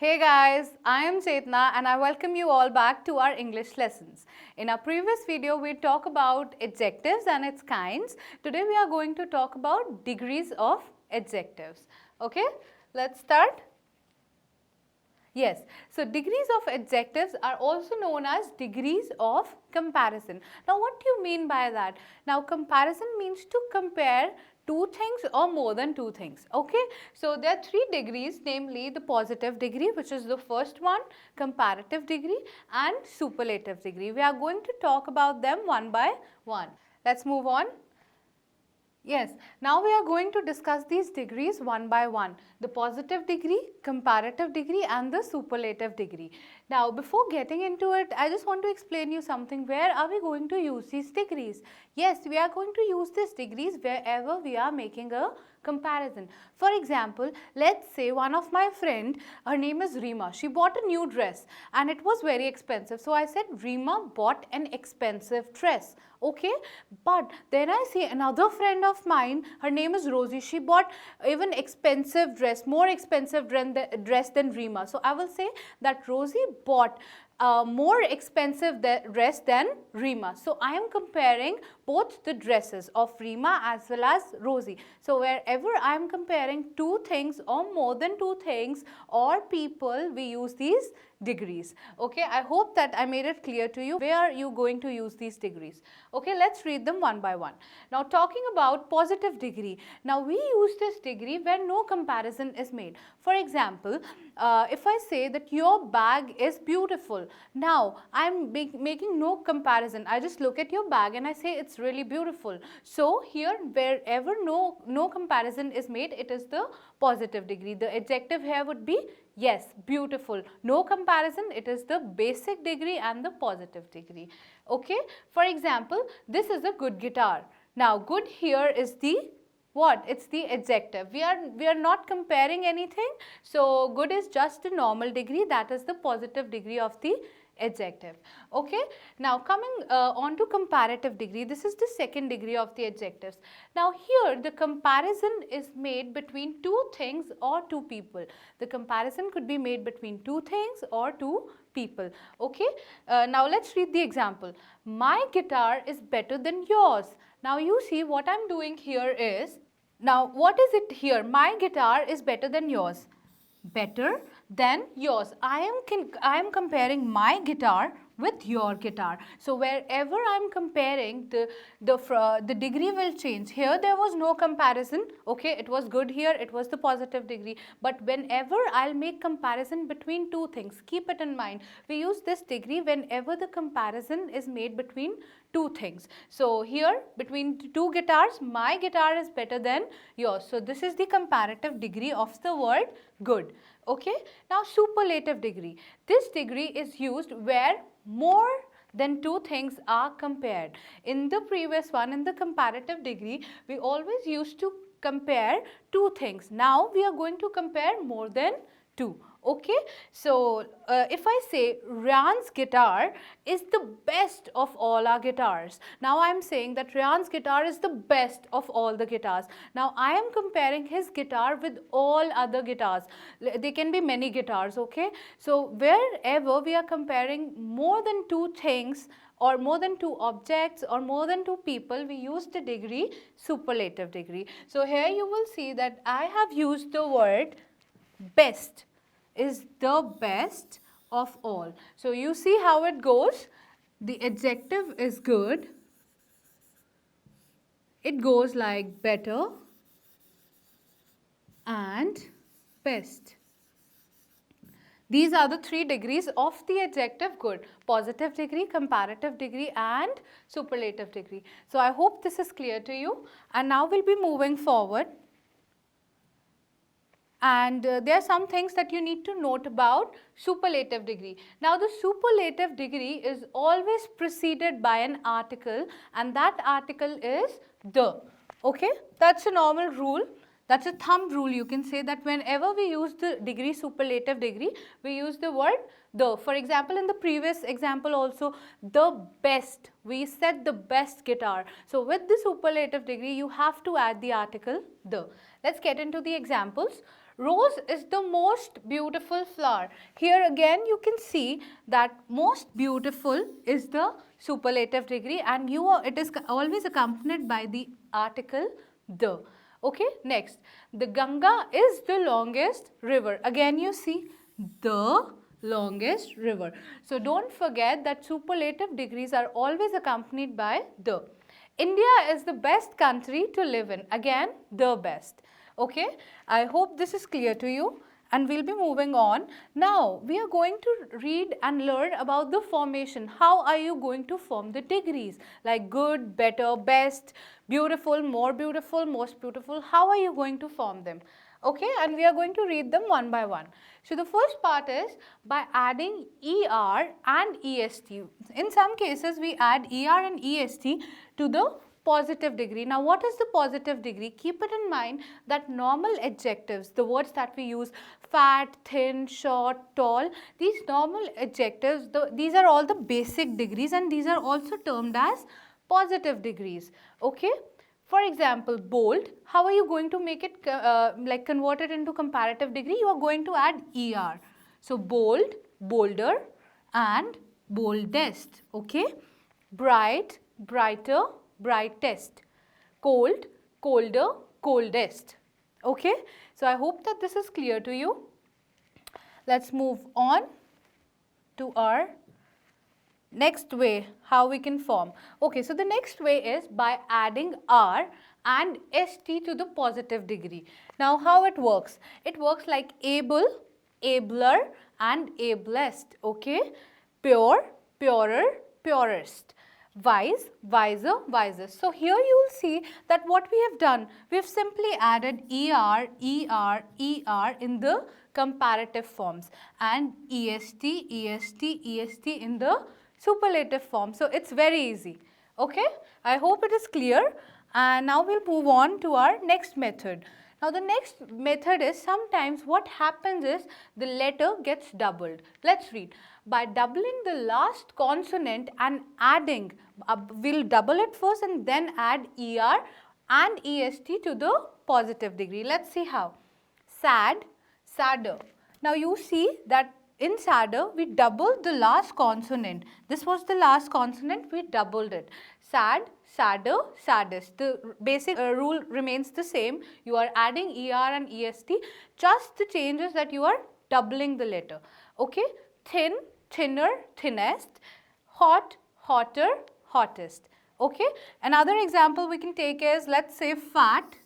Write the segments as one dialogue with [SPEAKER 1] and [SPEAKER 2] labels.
[SPEAKER 1] Hey guys, I am Chetna and I welcome you all back to our English lessons. In our previous video, we talked about adjectives and its kinds. Today we are going to talk about degrees of adjectives. Okay, let's start. Yes, so degrees of adjectives are also known as degrees of comparison. Now what do you mean by that? Now comparison means to compare two things or more than two things. Okay, so there are three degrees, namely the positive degree, which is the first one, comparative degree and superlative degree. We are going to talk about them one by one. Let's move on. Yes, now we are going to discuss these degrees one by one. The positive degree, comparative degree and the superlative degree. Now before getting into it, I just want to explain you something. Where are we going to use these degrees? Yes, we are going to use these degrees wherever we are making a comparison. For example, let's say one of my friend, her name is Rima. She bought a new dress and it was very expensive. So I said Rima bought an expensive dress. Okay, but then I see another friend of mine, her name is Rosie. She bought even expensive dress, more expensive dress than Rima. So I will say that Rosie bought more expensive dress than Rima. So I am comparing both the dresses of Rima as well as Rosie. So wherever I am comparing two things or more than two things or people, we use these degrees. Okay, I hope that I made it clear to you. Where are you going to use these degrees? Okay, let's read them one by one. Now talking about positive degree. Now we use this degree where no comparison is made. For example, if I say that your bag is beautiful, now I am making no comparison. I just look at your bag and I say it's really beautiful. So here wherever no comparison is made, it is the positive degree. The adjective here would be yes, beautiful. No comparison, it is the basic degree and the positive degree. Okay, for example, this is a good guitar. Now good here is the what? It's the adjective. We are not comparing anything. So good is just a normal degree, that is the positive degree of the adjective. Okay, now coming on to comparative degree, this is the second degree of the adjectives. Now here the comparison is made between two things or two people. The comparison could be made between two things or two people. Okay, now let's read the example. My guitar is better than yours. Now you see what I'm doing here is, now what is it here? My guitar is better than yours. Better than yours. I am comparing my guitar with your guitar. So wherever I am comparing, the degree will change. Here there was no comparison. Okay, it was good here, it was the positive degree. But whenever I'll make comparison between two things, keep it in mind. We use this degree whenever the comparison is made between two things. So here between two guitars, my guitar is better than yours. So this is the comparative degree of the word good. Okay, now superlative degree. This degree is used where more than two things are compared. In the previous one, in the comparative degree, we always used to compare two things. Now we are going to compare more than two. Okay, so if I say Ryan's guitar is the best of all our guitars. Now I am saying that Ryan's guitar is the best of all the guitars. Now I am comparing his guitar with all other guitars. There can be many guitars, okay. So wherever we are comparing more than two things or more than two objects or more than two people, we use the degree superlative degree. So here you will see that I have used the word best. Is the best of all. So you see how it goes. The adjective is good. It goes like better and best. These are the three degrees of the adjective good: positive degree, comparative degree and superlative degree. So I hope this is clear to you, and now we'll be moving forward. And there are some things that you need to note about superlative degree. Now the superlative degree is always preceded by an article, and that article is the. Okay, that's a normal rule. That's a thumb rule. You can say that whenever we use the degree superlative degree, we use the word the. For example, in the previous example also, the best. We said the best guitar. So with the superlative degree, you have to add the article the. Let's get into the examples. Rose is the most beautiful flower. Here again you can see that most beautiful is the superlative degree, and it is always accompanied by the article the. Okay, next, the Ganga is the longest river. Again you see the longest river. So don't forget that superlative degrees are always accompanied by the. India is the best country to live in. Again, the best. Okay, I hope this is clear to you, and we'll be moving on. Now, we are going to read and learn about the formation. How are you going to form the degrees? Like good, better, best, beautiful, more beautiful, most beautiful. How are you going to form them? Okay, and we are going to read them one by one. So, the first part is by adding ER and EST. In some cases, we add ER and EST to the positive degree. Now, what is the positive degree? Keep it in mind that normal adjectives, the words that we use, fat, thin, short, tall, these normal adjectives, these are all the basic degrees, and these are also termed as positive degrees. Okay. For example, bold, how are you going to make it like convert it into comparative degree? You are going to add ER. So, bold, bolder and boldest. Okay. Bright, brighter, brightest. Cold, colder, coldest. Okay. So, I hope that this is clear to you. Let's move on to our next way how we can form. Okay, so the next way is by adding R and ST to the positive degree. Now, how it works? It works like able, abler and ablest. Okay, pure, purer, purest. Wise, wiser, wisest. So, here you will see that what we have done, we have simply added ER, ER, ER in the comparative forms and EST, EST, EST in the superlative form. So, it's very easy. Okay, I hope it is clear, and now we'll move on to our next method. Now, the next method is sometimes what happens is the letter gets doubled. Let's read. By doubling the last consonant and adding, we'll double it first and then add ER and EST to the positive degree. Let's see how. Sad, sadder. Now, you see that in sadder, we doubled the last consonant. This was the last consonant, we doubled it. Sad, sadder, saddest. The basic rule remains the same. You are adding ER and EST. Just the changes that you are doubling the letter. Okay. Thin, thinner, thinnest. Hot, hotter, hottest. Okay. Another example we can take is, let's say fat,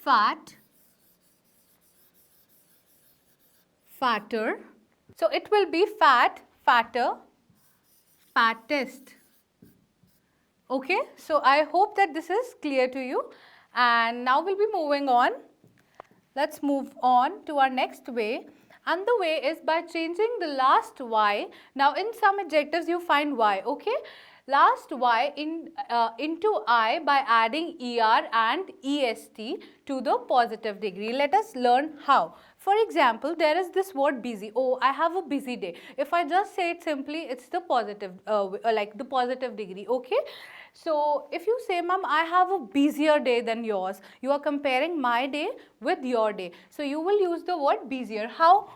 [SPEAKER 1] fat, fatter. So, it will be fat, fatter, fattest. Okay. So, I hope that this is clear to you, and now we will be moving on. Let's move on to our next way, and the way is by changing the last Y. Now, in some adjectives you find Y. Okay. Last Y into I by adding ER and EST to the positive degree. Let us learn how. For example, there is this word busy. Oh, I have a busy day. If I just say it simply, it's the positive, like the positive degree. Okay. So, if you say, ma'am, I have a busier day than yours, you are comparing my day with your day. So, you will use the word busier. How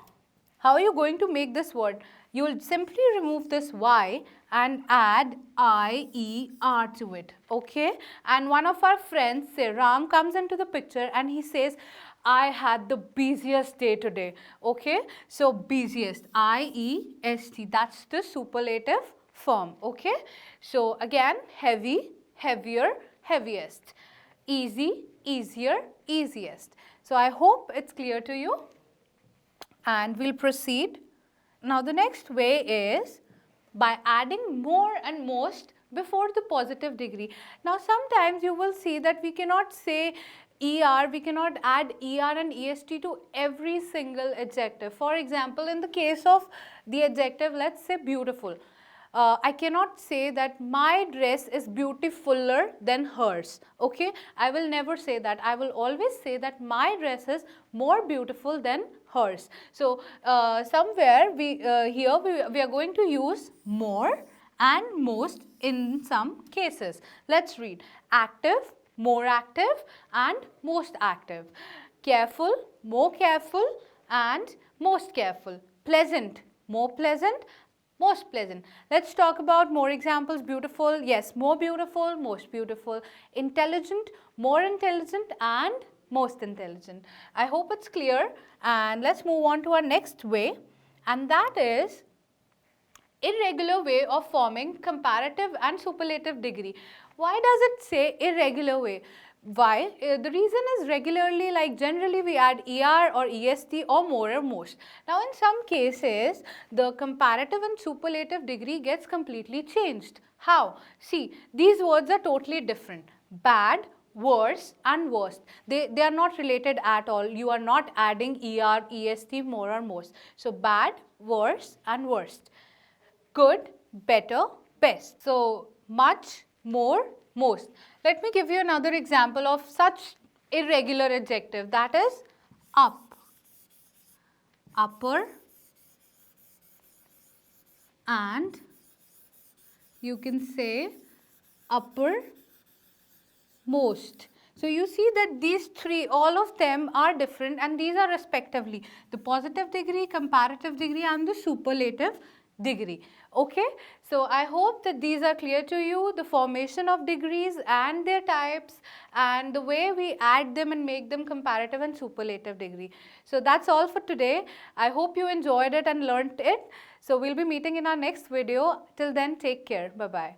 [SPEAKER 1] are you going to make this word? You will simply remove this Y and add IER to it. Okay. And one of our friends, say Ram, comes into the picture and he says, I had the busiest day today. Okay. So, busiest, IEST, that's the superlative form. Okay. So, again, heavy, heavier, heaviest. Easy, easier, easiest. So, I hope it's clear to you, and we'll proceed. Now, the next way is by adding more and most before the positive degree. Now, sometimes you will see that we cannot say ER, we cannot add ER and EST to every single adjective. For example, in the case of the adjective, let's say beautiful. I cannot say that my dress is beautifuler than hers. Okay, I will never say that. I will always say that my dress is more beautiful than hers. So, somewhere we are going to use more and most in some cases. Let's read. Active, more active and most active. careful, more careful, and most careful. Pleasant, more pleasant, most pleasant. Let's talk about more examples. Beautiful, yes, more beautiful, most beautiful. Intelligent, more intelligent, and most intelligent. I hope it's clear, and let's move on to our next way, and that is irregular way of forming comparative and superlative degree. Why does it say irregular way? Why? The reason is regularly, like generally we add er or est or more or most. Now in some cases the comparative and superlative degree gets completely changed. How? See, these words are totally different. Bad, worse and worst. They are not related at all. You are not adding er, est, more or most. So bad, worse and worst. Good, better, best. So much, more, most. Let me give you another example of such irregular adjective, that is up, upper, and you can say upper most. So you see that these three, all of them are different, and these are respectively the positive degree, comparative degree, and the superlative degree. Okay, so I hope that these are clear to you, the formation of degrees and their types and the way we add them and make them comparative and superlative degree. So that's all for today. I hope you enjoyed it and learnt it. So we'll be meeting in our next video. Till then, take care. Bye bye.